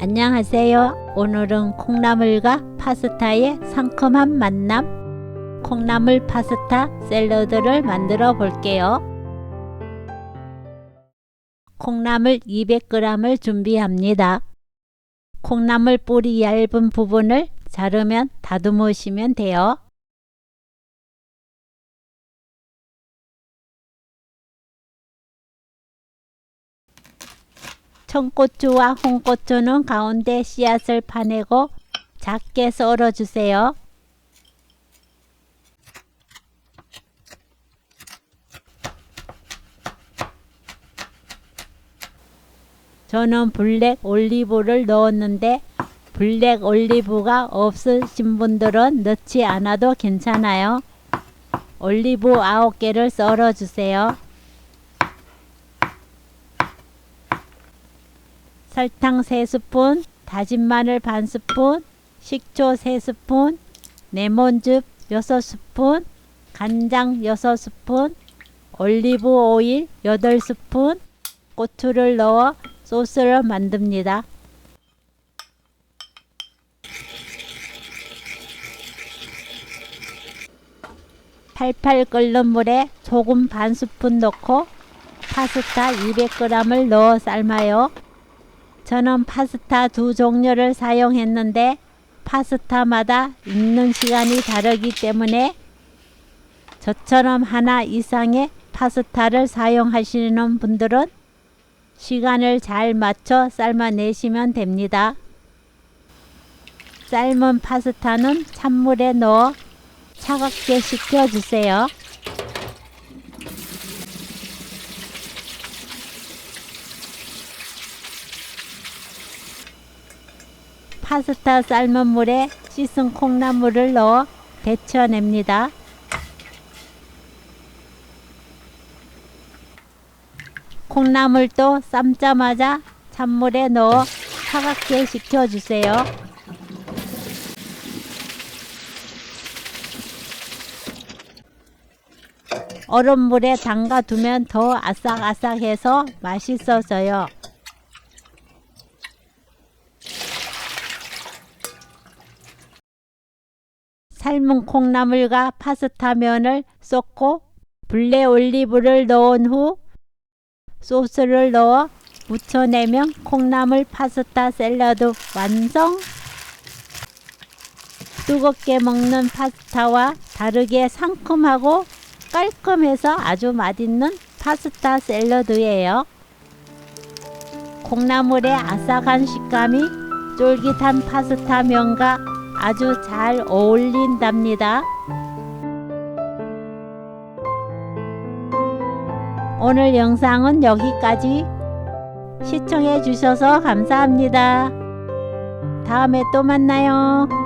안녕하세요. 오늘은 콩나물과 파스타의 상큼한 만남, 콩나물 파스타 샐러드를 만들어 볼게요. 콩나물 200g을 준비합니다. 콩나물 뿌리 얇은 부분을 자르면 다듬으시면 돼요. 청고추와 홍고추는 가운데 씨앗을 파내고 작게 썰어 주세요. 저는 블랙 올리브를 넣었는데 블랙 올리브가 없으신 분들은 넣지 않아도 괜찮아요. 올리브 9개를 썰어 주세요. 설탕 3스푼, 다진 마늘 반 스푼, 식초 3스푼, 레몬즙 6스푼, 간장 6스푼, 올리브 오일 8스푼, 고추를 넣어 소스를 만듭니다. 팔팔 끓는 물에 소금 반 스푼 넣고 파스타 200g을 넣어 삶아요. 저는 파스타 2종류를 사용했는데 파스타마다 익는 시간이 다르기 때문에 저처럼 하나 이상의 파스타를 사용하시는 분들은 시간을 잘 맞춰 삶아내시면 됩니다. 삶은 파스타는 찬물에 넣어 차갑게 식혀주세요. 파스타 삶은 물에 씻은 콩나물을 넣어 데쳐냅니다. 콩나물도 삶자마자 찬물에 넣어 차갑게 식혀주세요. 얼음물에 담가두면 더 아삭아삭해서 맛있어져요. 삶은 콩나물과 파스타 면을 쏟고 블랙 올리브를 넣은 후 소스를 넣어 무쳐내면 콩나물 파스타 샐러드 완성! 뜨겁게 먹는 파스타와 다르게 상큼하고 깔끔해서 아주 맛있는 파스타 샐러드예요. 콩나물의 아삭한 식감이 쫄깃한 파스타 면과 아주 잘 어울린답니다. 오늘 영상은 여기까지. 시청해 주셔서 감사합니다. 다음에 또 만나요.